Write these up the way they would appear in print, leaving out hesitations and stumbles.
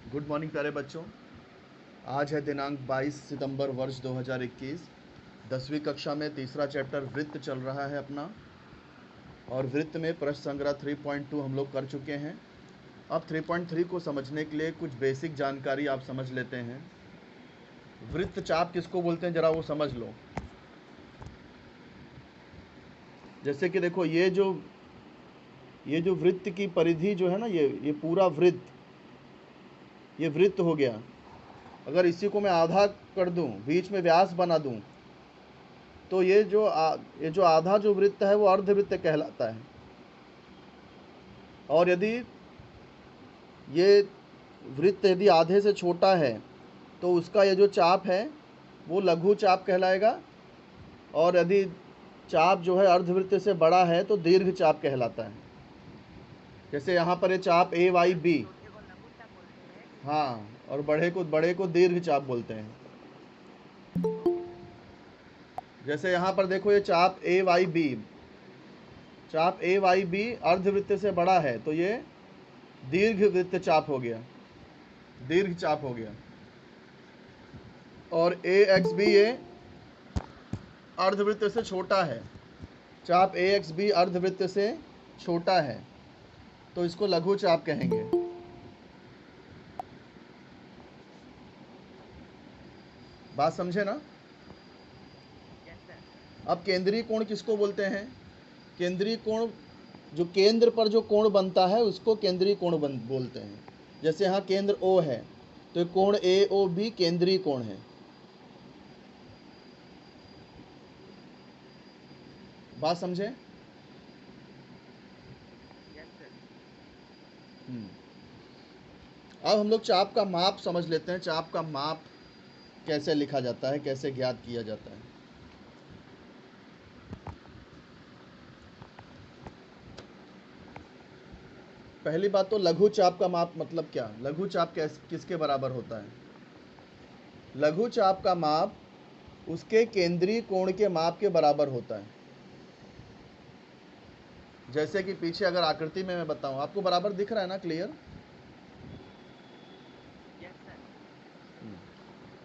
Good morning प्यारे बच्चों। आज है दिनांक 22 सितंबर वर्ष 2021। 10वीं कक्षा में तीसरा चैप्टर वृत्त चल रहा है अपना, और वृत्त में प्रश्न संग्रह 3.2 हम लोग कर चुके हैं। अब 3.3 को समझने के लिए कुछ बेसिक जानकारी आप समझ लेते हैं। वृत्त चाप किसको बोलते हैं ज़रा वो समझ लो। जैसे कि देखो, ये जो वृत्त की परिधि जो है ना, ये पूरा वृत्त, ये वृत्त हो गया। अगर इसी को मैं आधा कर दूं, बीच में व्यास बना दूं, तो ये जो आधा जो वृत्त है वो अर्धवृत्त कहलाता है। और यदि ये वृत्त यदि आधे से छोटा है तो उसका ये जो चाप है वो लघु चाप कहलाएगा, और यदि चाप जो है अर्धवृत्त से बड़ा है तो दीर्घ चाप कहलाता है। जैसे यहाँ पर ये चाप ए वाई बी, हाँ, और बड़े को दीर्घ चाप बोलते हैं। जैसे यहाँ पर देखो, ये चाप ए वाई बी अर्धवृत्त से बड़ा है तो ये दीर्घ वृत्त चाप हो गया, दीर्घ चाप हो गया। और ए एक्स बी ये अर्धवृत्त से छोटा है, चाप ए एक्स बी अर्धवृत्त से छोटा है तो इसको लघु चाप कहेंगे। बात समझे ना? अब केंद्रीय कोण किसको बोलते हैं? केंद्रीय कोण, जो केंद्र पर जो कोण बनता है उसको केंद्रीय कोण बोलते हैं। जैसे यहाँ केंद्र O है तो कोण ए ओ बी केंद्रीय कोण है। बात समझे? अब हम लोग चाप का माप समझ लेते हैं। चाप का माप कैसे लिखा जाता है, कैसे ज्ञात किया जाता है। पहली बात तो लघु चाप का माप मतलब क्या? लघु चाप किसके बराबर होता है? लघु चाप का माप उसके केंद्रीय कोण के माप के बराबर होता है। जैसे कि पीछे अगर आकृति में मैं बताऊं, आपको बराबर दिख रहा है ना? क्लियर?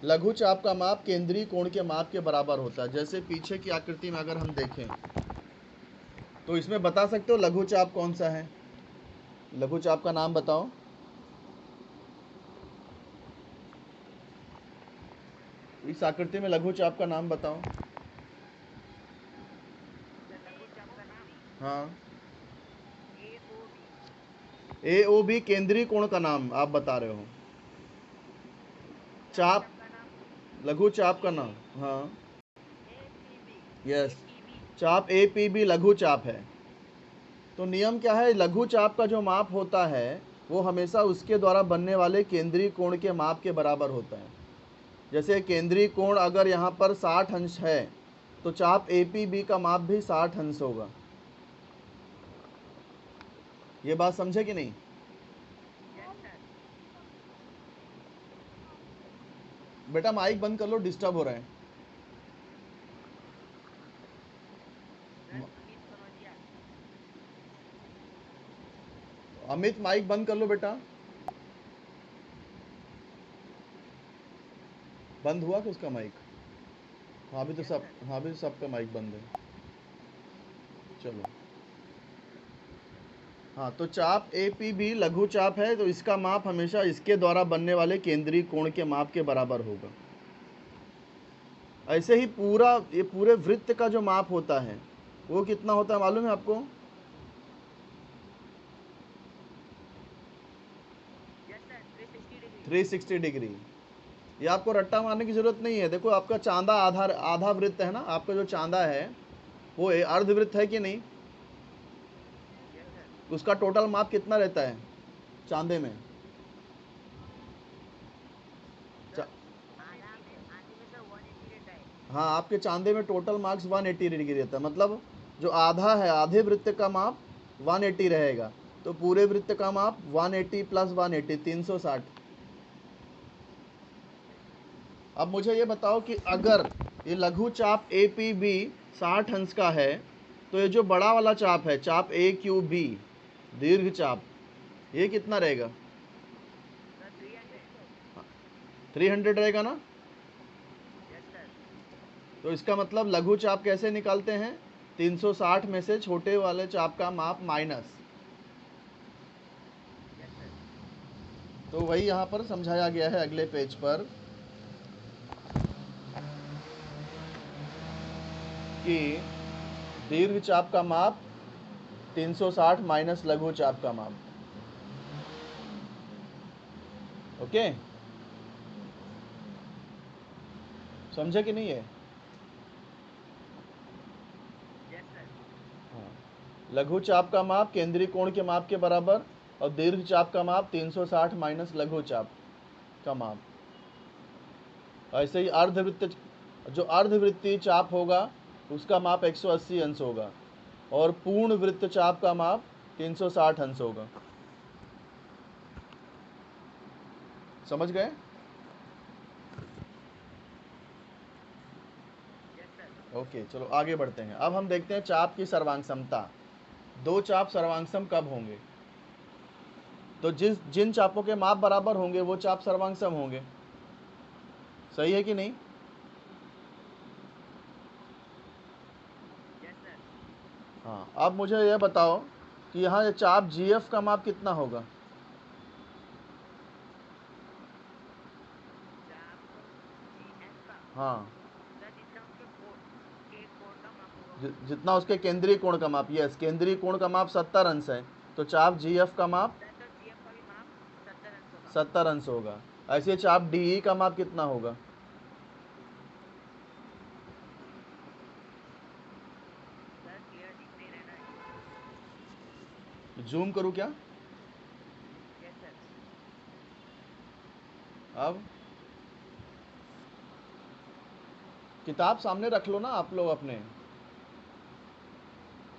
लघु चाप का माप केंद्रीय कोण के माप के बराबर होता है। जैसे पीछे की आकृति में अगर हम देखें तो इसमें बता सकते हो लघु चाप कौन सा है? लघु चाप का नाम बताओ। इस आकृति में लघु चाप का नाम बताओ। हाँ, ए ओ बी केंद्रीय कोण का नाम आप बता रहे हो। चाप, लघु चाप का नाम, हाँ, यस, चाप ए पी बी लघु चाप है। तो नियम क्या है? लघु चाप का जो माप होता है वो हमेशा उसके द्वारा बनने वाले केंद्रीय कोण के माप के बराबर होता है। जैसे केंद्रीय कोण अगर यहाँ पर 60 अंश है तो चाप ए पी बी का माप भी 60 अंश होगा। ये बात समझे कि नहीं? बेटा माइक बंद कर लो, डिस्टर्ब हो रहा है। अमित माइक बंद कर लो बेटा। बंद हुआ कि उसका माइक? हाँ भी तो सबका माइक बंद है। चलो, हाँ, तो चाप ए पी बी लघु चाप है तो इसका माप हमेशा इसके द्वारा बनने वाले केंद्रीय कोण के माप के बराबर होगा। ऐसे ही ये पूरे वृत्त का जो माप होता है वो कितना होता है मालूम है आपको? 360 डिग्री। ये आपको रट्टा मारने की जरूरत नहीं है। देखो, आपका चांदा आधा वृत्त है ना, आपका जो चांदा है वो अर्धवृत्त है कि नहीं? उसका टोटल माप कितना रहता है चांदे में? हाँ, आपके चांदे में टोटल मार्क्स 180 डिग्री रहता है। मतलब जो आधा है, आधे वृत्त का माप 180 रहेगा, तो पूरे वृत्त का माप 180 प्लस 180 360। अब मुझे ये बताओ कि अगर ये लघु चाप ए पी बी 60 अंश का है तो ये जो बड़ा वाला चाप है, चाप ए क्यू बी दीर्घ चाप, ये कितना रहेगा? 300 रहेगा ना। तो इसका मतलब लघु चाप कैसे निकालते हैं? 360 में से छोटे वाले चाप का माप माइनस। तो वही यहाँ पर समझाया गया है अगले पेज पर कि दीर्घ चाप का माप 360 माइनस लघु चाप का माप। ओके, समझे कि नहीं है? हाँ, लघु चाप का माप केंद्रीय कोण के माप के बराबर और दीर्घ चाप का माप 360 माइनस लघु चाप का माप। ऐसे ही अर्धवृत्त, जो अर्धवृत्तीय चाप होगा उसका माप 180 अंश होगा और पूर्ण वृत्त चाप का माप 360 अंश होगा। समझ गए? ओके, चलो आगे बढ़ते हैं। अब हम देखते हैं चाप की सर्वांग समता। दो चाप सर्वांगसम कब होंगे? तो जिन चापों के माप बराबर होंगे वो चाप सर्वांगसम होंगे। सही है कि नहीं? हाँ, अब मुझे यह बताओ कि यहाँ ये चाप जीएफ का माप कितना होगा? हाँ, जितना उसके केंद्रीय कोण का माप। यस, केंद्रीय कोण का माप 70 अंश है, तो चाप जीएफ का माप 70 अंश होगा। ऐसे चाप डीई का माप कितना होगा? जूम करूँ क्या? अब किताब सामने रख लो ना आप लोग अपने।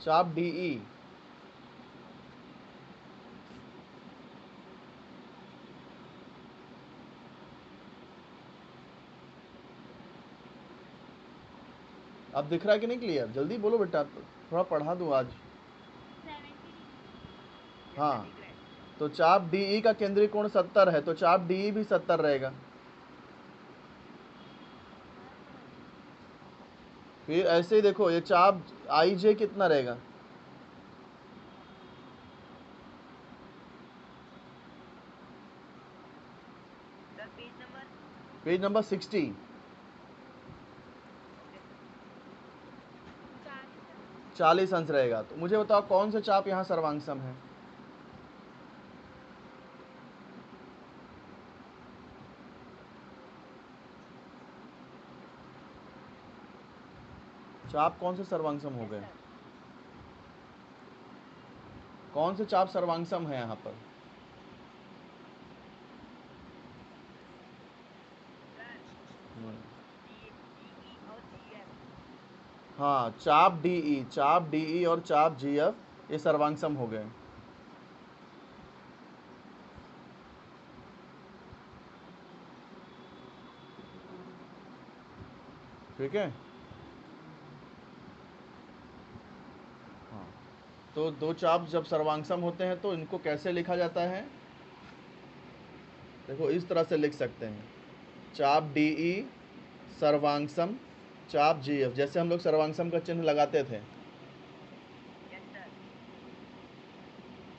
चाप डीई अब दिख रहा है कि नहीं क्लियर? जल्दी बोलो बेटा, थोड़ा पढ़ा दूँ आज। हाँ, तो चाप डीई का केंद्रीय कोण 70 है, तो चाप डीई भी 70 रहेगा। फिर ऐसे ही देखो, ये चाप आई जे कितना रहेगा? Page number 60। 40 अंश रहेगा। तो मुझे बताओ कौन सा चाप यहाँ सर्वांगसम है? चाप कौन से सर्वांगसम हो गए? कौन से चाप सर्वांगसम है यहाँ पर? हाँ, चाप डीई और चाप जीएफ ये सर्वांगसम हो गए। ठीक है। हाँ, तो दो चाप जब सर्वांगसम होते हैं तो इनको कैसे लिखा जाता है? देखो इस तरह से लिख सकते हैं, चाप डीई सर्वांगसम चाप जीएफ, जैसे हम लोग सर्वांगसम का चिन्ह लगाते थे।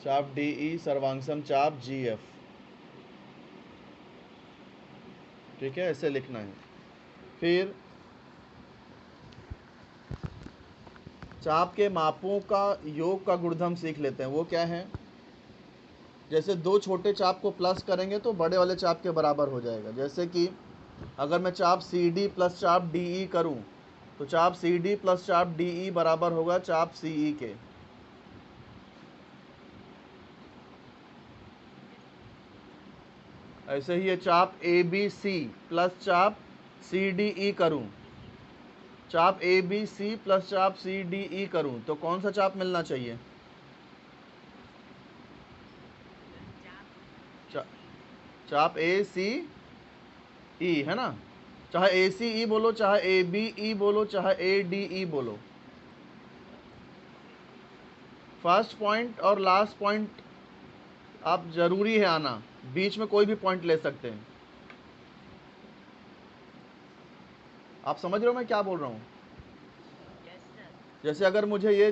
चाप डीई सर्वांगसम चाप जीएफ, ठीक है, ऐसे लिखना है। फिर चाप के मापों का योग का गुणधर्म सीख लेते हैं। वो क्या है? जैसे दो छोटे चाप को प्लस करेंगे तो बड़े वाले चाप के बराबर हो जाएगा। जैसे कि अगर मैं चाप सी डी प्लस चाप डी ई करूँ तो चाप सी डी प्लस चाप डी ई बराबर होगा चाप सी ई के। ऐसे ही ये चाप ए बी सी प्लस चाप सी डी ई करूँ, चाप ए बी सी प्लस चाप सी डी ई करूँ तो कौन सा चाप मिलना चाहिए? चा, चाप ए सी ई है ना। चाहे ए सी ई बोलो, चाहे ए बी ई बोलो, चाहे ए डी ई बोलो। फर्स्ट पॉइंट और लास्ट पॉइंट आप जरूरी है आना, बीच में कोई भी पॉइंट ले सकते हैं। आप समझ रहे हो मैं क्या बोल रहा हूँ? जैसे अगर मुझे ये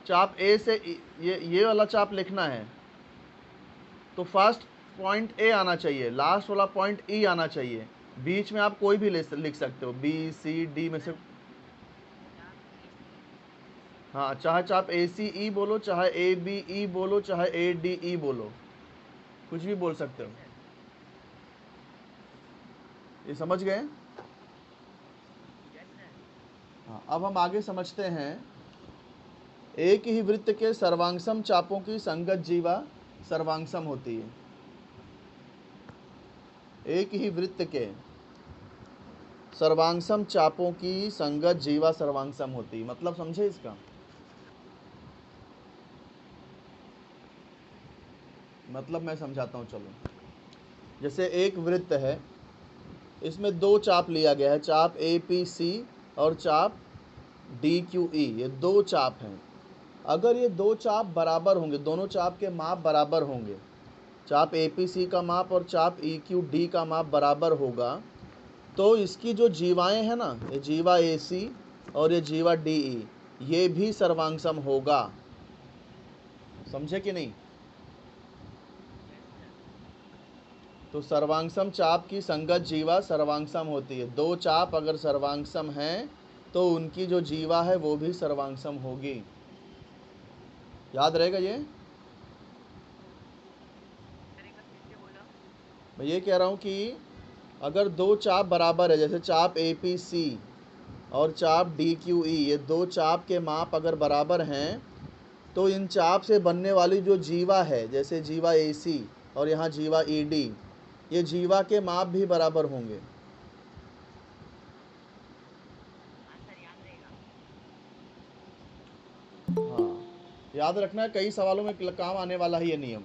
चाप ए से ये वाला चाप लिखना है तो फर्स्ट पॉइंट ए आना चाहिए, लास्ट वाला पॉइंट ई आना चाहिए, बीच में आप कोई भी लिख सकते हो, बी सी डी में से। हाँ, चाहे चाप ए सी ई बोलो, चाहे ए बी ई बोलो, चाहे ए डी ई बोलो, कुछ भी बोल सकते हो। ये समझ गए? हाँ, अब हम आगे समझते हैं। एक ही वृत्त के सर्वांगसम चापों की संगत जीवा सर्वांगसम होती है। एक ही वृत्त के सर्वांगसम चापों की संगत जीवा सर्वांगसम होती है, मतलब समझे इसका मतलब? मैं समझाता हूँ, चलो। जैसे एक वृत्त है, इसमें दो चाप लिया गया है, चाप ए पी सी और चाप डी क्यू ई, ये दो चाप हैं। अगर ये दो चाप बराबर होंगे, दोनों चाप के माप बराबर होंगे, चाप ए पी सी का माप और चाप ई क्यू डी का माप बराबर होगा, तो इसकी जो जीवाएं हैं ना, ये जीवा ए सी और ये जीवा डी ई, ये भी सर्वांगसम होगा। समझे कि नहीं? तो सर्वांगसम चाप की संगत जीवा सर्वांगसम होती है। दो चाप अगर सर्वांगसम हैं तो उनकी जो जीवा है वो भी सर्वांगसम होगी। याद रहेगा ये? मैं ये कह रहा हूँ कि अगर दो चाप बराबर है, जैसे चाप ए पी सी और चाप डी क्यू ई, ये दो चाप के माप अगर बराबर हैं तो इन चाप से बनने वाली जो जीवा है, जैसे जीवा ए सी और यहाँ जीवा ई डी, ये जीवा के माप भी बराबर होंगे। हाँ, याद रखना, कई सवालों में काम आने वाला है ये नियम।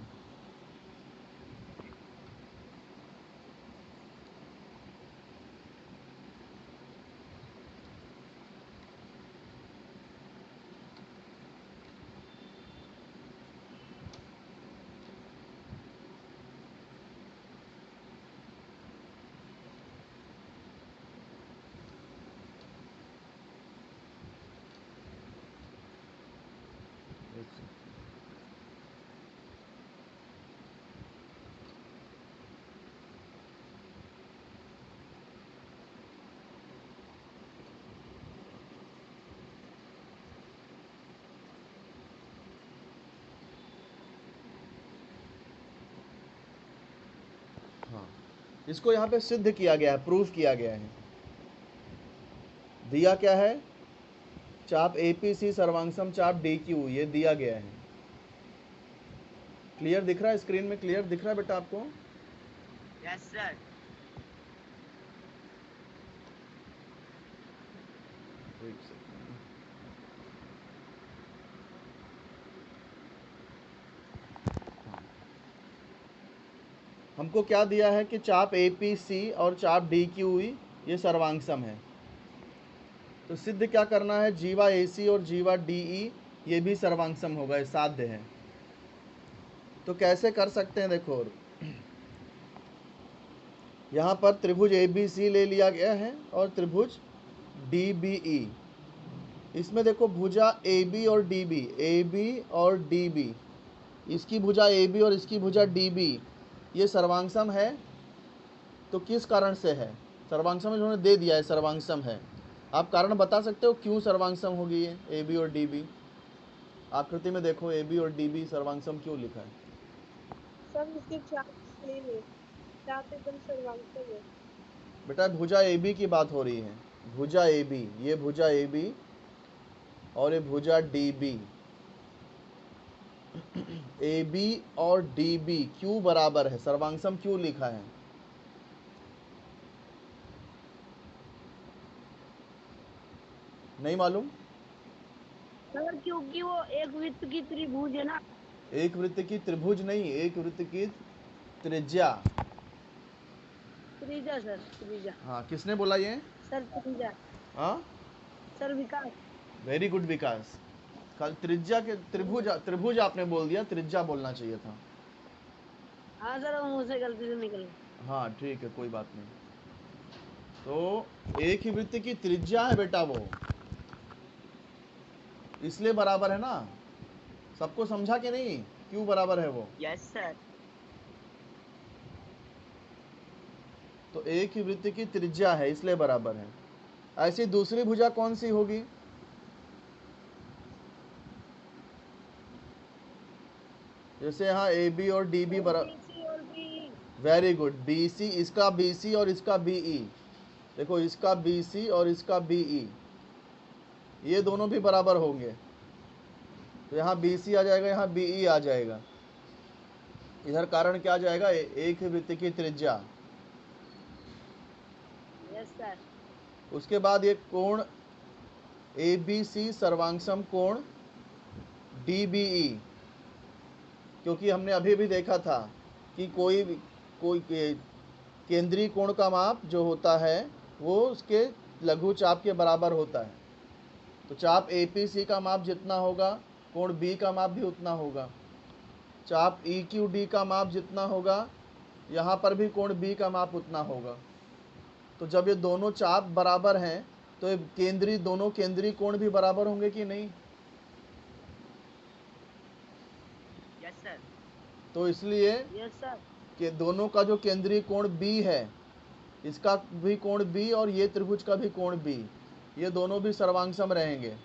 हाँ, इसको यहाँ पे सिद्ध किया गया है, प्रूफ किया गया है। दिया क्या है? चाप ए पी सी सर्वांगसम चाप डी क्यू, ये दिया गया है। क्लियर दिख रहा है स्क्रीन में? क्लियर दिख रहा है बेटा आपको? Yes sir. एक सेकंड। हमको क्या दिया है कि चाप ए पी सी और चाप डी क्यू ई ये सर्वांगसम है। तो सिद्ध क्या करना है? जीवा ए सी और जीवा डी ई ये भी सर्वांगसम होगा, ये साध्य है। तो कैसे कर सकते हैं? देखो, यहाँ पर त्रिभुज ए बी सी ले लिया गया है और त्रिभुज डी बी ई। इसमें देखो भुजा ए बी और डी बी, ए बी और डी बी, इसकी भुजा ए बी और इसकी भुजा डी बी, ये सर्वांगसम है। तो किस कारण से है सर्वांगसम? इन्होंने दे दिया है सर्वांगसम है। आप कारण बता सकते हो क्यों सर्वांगसम होगी ये ए बी और डी बी? आकृति में देखो, ए बी और डी बी सर्वांगसम क्यों लिखा है? सर इसके चाप सेम है, चाप एकदम सर्वांगसम है। बेटा भुजा ए बी की बात हो रही है, भुजा ए बी, ये भुजा ए बी और ये भुजा डी बी। ए बी और डी बी क्यों बराबर है? सर्वांगसम क्यों लिखा है? नहीं मालूम? सर क्योंकि वो एक वृत्त की त्रिभुज है ना। एक वृत्त की त्रिभुज नहीं, एक वृत्त की त्रिज्या। त्रिज्या सर, त्रिज्या। हाँ, किसने बोला ये? सर त्रिज्या। हाँ, सर विकास। वेरी गुड विकास। कल त्रिज्या के त्रिभुज, त्रिभुज आपने बोल दिया, त्रिज्या बोलना चाहिए था। हाँ सर, वो मुझसे गलती से निकल गया। हाँ ठीक है, कोई बात नहीं। तो एक ही वृत्त की त्रिज्या है बेटा वो, इसलिए बराबर है ना। सबको समझा कि नहीं क्यों बराबर है वो? Yes, sir. तो एक ही वृत्त की त्रिज्या है इसलिए बराबर है। ऐसी दूसरी भुजा कौन सी होगी? जैसे यहाँ ए बी और डी बी बराबर। BC और BE। Very good. B C, इसका बी सी और इसका बी ई। देखो इसका बी सी और इसका बी ई, ये दोनों भी बराबर होंगे। तो यहाँ बी सी आ जाएगा, यहाँ बी ई आ जाएगा। इधर कारण क्या आ जाएगा? एक ही वृत्त की त्रिज्या। Yes sir। उसके बाद एक कोण ए बी सी सर्वांगसम कोण डी बी ई, क्योंकि हमने अभी भी देखा था कि कोई केंद्रीय कोण का माप जो होता है वो उसके लघु चाप के बराबर होता है। तो चाप ए पी सी का माप जितना होगा, कोण बी का माप भी उतना होगा। चाप ई क्यू डी का माप जितना होगा, यहाँ पर भी कोण बी का माप उतना होगा। तो जब ये दोनों चाप बराबर हैं तो ये दोनों केंद्रीय कोण भी बराबर होंगे कि नहीं? Yes, sir. तो इसलिए Yes sir। कि दोनों का जो केंद्रीय कोण बी है, इसका भी कोण बी और ये त्रिभुज का भी कोण बी, ये दोनों भी सर्वांगसम रहेंगे।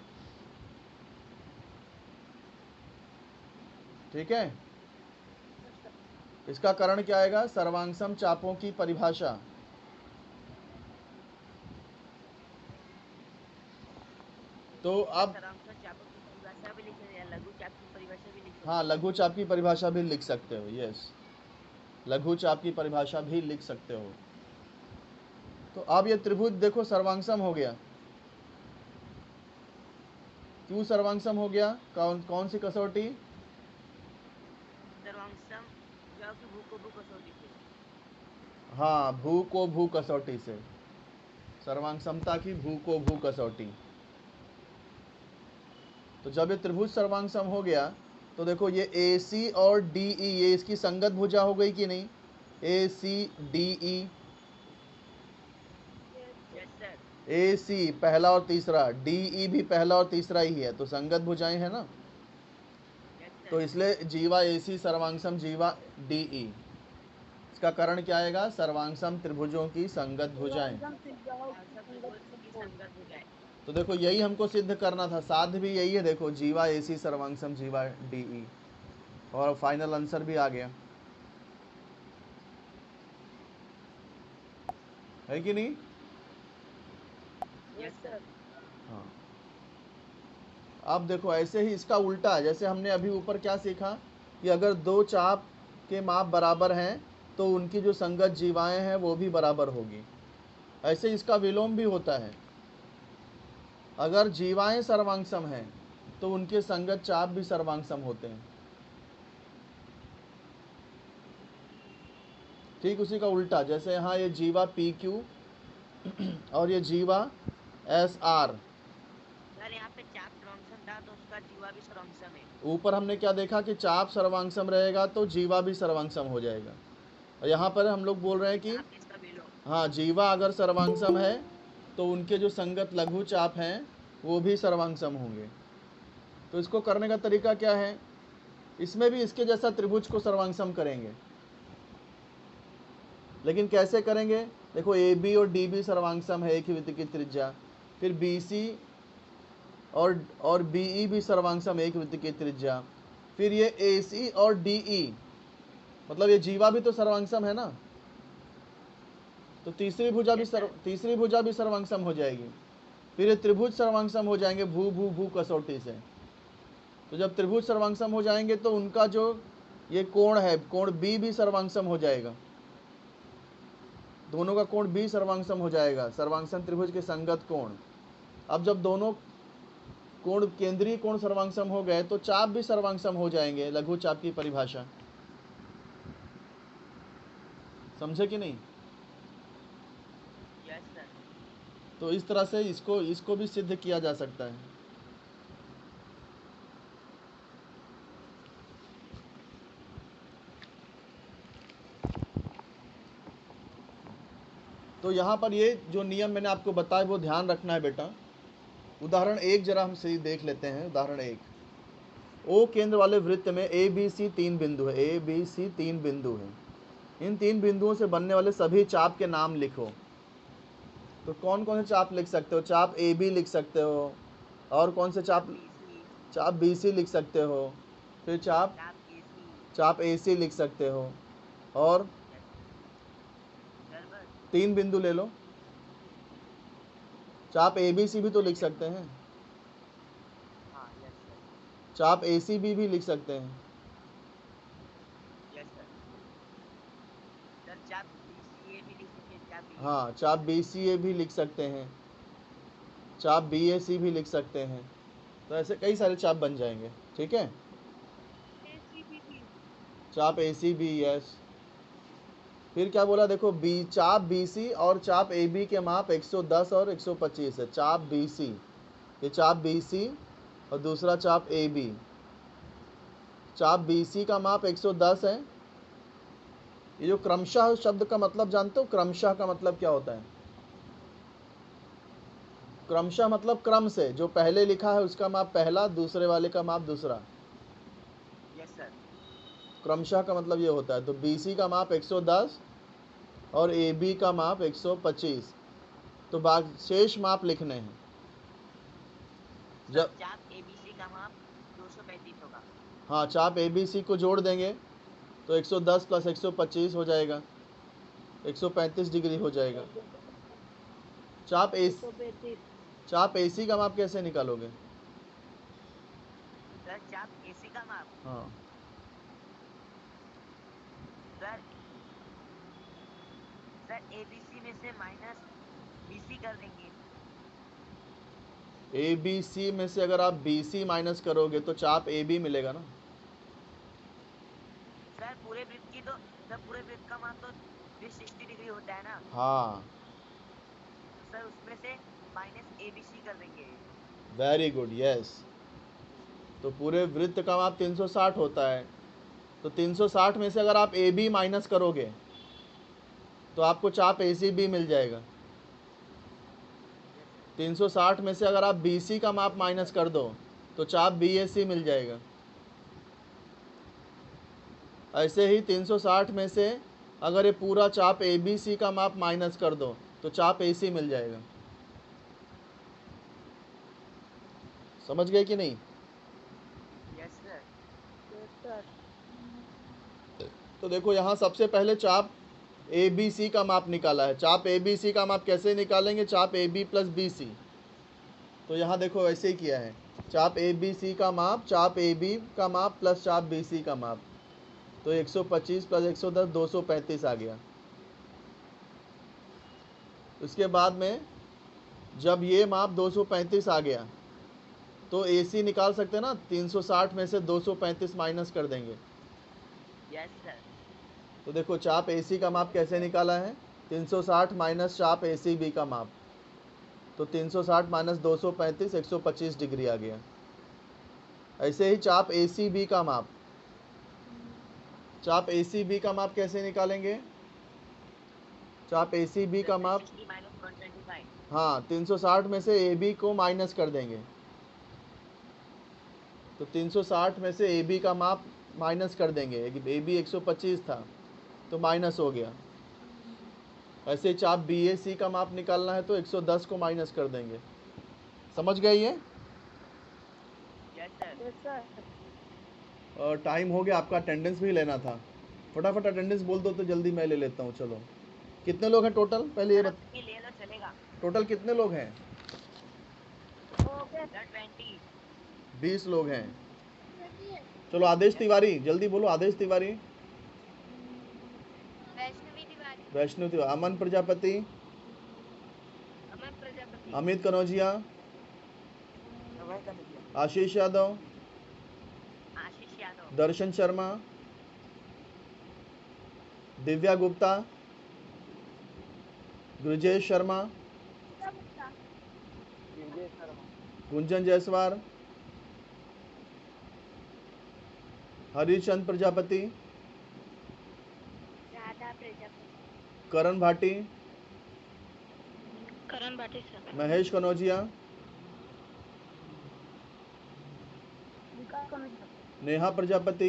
ठीक है। इसका कारण क्या आएगा? सर्वांगसम चापों की परिभाषा। तो अब सर हम तो चापों की परिभाषा भी लिख सकते हैं, लघु चाप की परिभाषा भी लिख सकते हाँ, हैं। लघु चाप की परिभाषा भी लिख सकते हो। यस, लघु चाप की परिभाषा भी लिख सकते हो। तो अब ये त्रिभुज देखो सर्वांगसम हो गया। क्यों सर्वांगसम हो गया? कौन सी कसौटी? सर्वांगसम जाओ कि भू को भू कसौटी से। हाँ, भू को भू कसौटी से। सर्वांगसमता की भू को भू कसौटी। तो जब ये त्रिभुज सर्वांगसम हो गया तो देखो ये ए सी और डी ई, ये इसकी संगत भुजा हो गई कि नहीं? A C D E, Yes, sir. A C पहला और तीसरा, डी ई भी पहला और तीसरा ही है, तो संगत भुजाएं हैं ना। Yes, sir. तो इसलिए जीवा ए सी सर्वांगसम जीवा डी ई। इसका कारण क्या आएगा? सर्वांगसम त्रिभुजों की संगत भुजाएं। सर्वांगसम त्रिज्याओं की सर्वांगसम संगत त्रिभुज की कोण। संगत भुजाएं। तो देखो यही हमको सिद्ध करना था, साध भी यही है। देखो जीवा ए सी सर्वांगसम जीवा डी ई, और फाइनल आंसर भी आ गया, है कि नहीं? Yes, sir. हाँ। अब देखो ऐसे ही इसका उल्टा, जैसे हमने अभी ऊपर क्या सीखा कि अगर दो चाप के माप बराबर हैं तो उनकी जो संगत जीवाएं हैं वो भी बराबर होगी। ऐसे इसका विलोम भी होता है। अगर जीवाएं सर्वांगसम हैं तो उनके संगत चाप भी सर्वांगसम होते हैं। ठीक उसी का उल्टा, जैसे यहाँ ये जीवा पी क्यू और ये जीवा एस आर। सर यहाँ पे चाप सर्वांगसम था तो उसका जीवा भी सर्वांगसम है। ऊपर हमने क्या देखा कि चाप सर्वांगसम रहेगा तो जीवा भी सर्वांगसम हो जाएगा। और यहाँ पर हम लोग बोल रहे हैं कि यहाँ पे इसका विलोम। हाँ, जीवा अगर सर्वांगसम है तो उनके जो संगत लघु चाप हैं वो भी सर्वांगसम होंगे। तो इसको करने का तरीका क्या है? इसमें भी इसके जैसा त्रिभुज को सर्वांगसम करेंगे, लेकिन कैसे करेंगे? देखो ए बी और डी बी सर्वांगसम है, एक ही वृत्त की त्रिज्या। फिर बी सी और बी ई भी सर्वांगसम, एक वृत्त की त्रिज्या। फिर ये ए सी और डी ई, मतलब ये जीवा भी तो सर्वांगसम है ना। तो तीसरी भुजा भी सर्वांगसम हो जाएगी। फिर ये त्रिभुज सर्वांगसम हो जाएंगे भू भू भू कसौटी से। तो जब त्रिभुज सर्वांगसम हो जाएंगे तो उनका जो ये कोण है, कोण बी भी सर्वांगसम हो जाएगा। दोनों का कोण बी सर्वांगसम हो जाएगा, सर्वांगसम त्रिभुज के संगत कोण। अब जब दोनों कोण केंद्रीय कोण सर्वांगसम हो गए तो चाप भी सर्वांगसम हो जाएंगे, लघु चाप की परिभाषा। समझे कि नहीं? Yes, sir. तो इस तरह से इसको भी सिद्ध किया जा सकता है। तो यहाँ पर ये जो नियम मैंने आपको बताया वो ध्यान रखना है बेटा। उदाहरण एक जरा हम सही देख लेते हैं। उदाहरण एक, ओ केंद्र वाले वृत्त में ए बी सी 3 बिंदु है। ए बी सी 3 बिंदु है। इन 3 बिंदुओं से बनने वाले सभी चाप के नाम लिखो। तो कौन कौन से चाप लिख सकते हो? चाप ए बी लिख सकते हो, और कौन से चाप? BC, चाप बी सी लिख सकते हो, फिर चाप चाप AC, ए सी लिख सकते हो, और सर बस 3 बिंदु ले लो। चाप ए बी सी भी तो लिख सकते हैं, हाँ यस सर, चाप ए सी बी भी लिख सकते हैं। Yes sir. सर चाप BCA भी लिख सकते हैं, चाप BA, हाँ, चाप बी सी ए भी लिख सकते हैं, चाप बी ए सी भी लिख सकते हैं। तो ऐसे कई सारे चाप बन जाएंगे। ठीक है, ACBB चाप ए सी बी, यस। फिर क्या बोला? देखो, बी चाप बी सी और चाप ए बी के माप 110 और 125 है। चाप बी सी, ये चाप बी सी और दूसरा चाप ए बी। चाप बी सी का माप 110 है। ये जो क्रमशः शब्द का मतलब जानते हो? क्रमशः का मतलब क्या होता है? क्रमशः मतलब क्रम से, जो पहले लिखा है उसका माप पहला, दूसरे वाले का माप दूसरा। यस सर, क्रमशः का मतलब ये होता है। तो बी सी का माप 110 और ए बी का माप 125। तो शेष माप लिखने हैं। सर जब चाप ABC का माप 235 होगा। हाँ, चाप ए बी सी को जोड़ देंगे तो 110 प्लस 125 हो जाएगा, 135 डिग्री हो जाएगा। चाप ए 135 चाप ए सी का माप कैसे निकालोगे? सर चाप AC का माप, हाँ, सर सर ABC में से माइनस BC कर देंगे। ए बी सी में से अगर आप बी सी माइनस करोगे तो चाप ए बी मिलेगा ना। सर पूरे वृत्त की तो, सर पूरे वृत्त का माप तो 360 डिग्री होता है ना, हाँ, तो सर उसमें से माइनस ABC कर देंगे। Very good, yes. तो पूरे वृत्त का माप 360 होता है। तो 360 में से अगर आप ए बी माइनस करोगे तो आपको चाप ए सी बी मिल जाएगा। 360 में से अगर आप बी सी का माप माइनस कर दो तो चाप बी ए सी मिल जाएगा। ऐसे ही 360 में से अगर ये पूरा चाप ए बी सी का माप माइनस कर दो तो चाप ए सी मिल जाएगा। समझ गए कि नहीं? यस सर, यस सर तो देखो, यहाँ सबसे पहले चाप ए बी सी का माप निकाला है। चाप ए बी सी का माप कैसे निकालेंगे? चाप A B plus B C. तो यहाँ देखो ऐसे ही किया है। चाप ए बी सी का माप, चाप ए बी का माप प्लस चाप बी सी का माप। तो 125 प्लस 110 235 आ गया। उसके बाद में जब ये माप 235 आ गया तो ए सी निकाल सकते हैं ना। 360 में से 235 माइनस कर देंगे। यस सर, तो देखो, चाप ए सी का माप कैसे निकाला है? 360 माइनस चाप ए सी बी का माप। तो 360 माइनस 235 125 डिग्री आ गया। ऐसे ही चाप ए सी बी का माप, चाप ए सी बी का माप कैसे निकालेंगे? चाप ए सी बी का माप, 360 माइनस 125, हाँ, 360 में से ए बी को माइनस कर देंगे। तो 360 में से ए बी का माप माइनस कर देंगे। ए बी 125 था तो माइनस हो गया। ऐसे ही चाप बी ए सी का माप निकालना है तो 110 को माइनस कर देंगे। समझ गए ये? Yes sir. यस सर और टाइम हो गया, आपका अटेंडेंस भी लेना था। फटाफट अटेंडेंस बोल दो तो जल्दी मैं ले लेता हूँ। चलो, कितने लोग हैं टोटल? पहले ये सर बता, अपनी ले लो चलेगा। टोटल कितने लोग हैं? हो गया सर 20, 20 लोग हैं। चलो, आदेश तिवारी, जल्दी बोलो। Aadesh Tiwari, Vaishnavi Tiwari, Vaishnav Tiwari, Aman Prajapati, Aman Prajapati, Amit Kanaujia, Abhay Kanhaiya, Ashish Yadav, Ashish Yadav, Darshan Sharma, Divya Gupta, Brajesh Sharma, Vijay Sharma, Gunjan Jaiswal, Harichand Prajapati, Radha Prajapati, Karan Bhati, Karan Bati sir. Mahesh Kanaujia, Vikas Kanaujia. Neha Prajapati,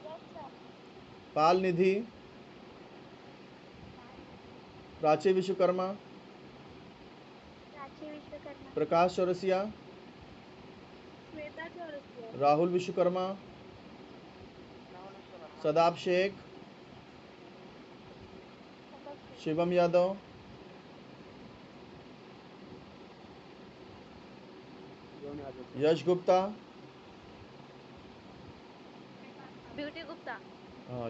yes sir. Pal Nidhi, Prachi Vishwakarma, Prachi Vishwakarma. Prakash Chaurasia, Shweta Chaurasia. Rahul Vishwakarma, Sadab Shaikh, Shivam Yadav, Yash Gupta, Beauty Gupta.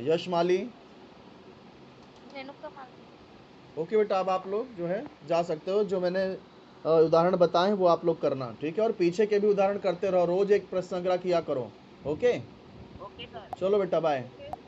यश माली। रेणुका मालती। ओके बेटा, अब आप लोग जो है जा सकते हो। जो मैंने उदाहरण बताए हैं वो आप लोग करना, ठीक है। और पीछे के भी उदाहरण करते रहो, रोज एक प्रश्न संग्रह किया करो। Okay, okay sir. चलो बेटा, बाय। ओके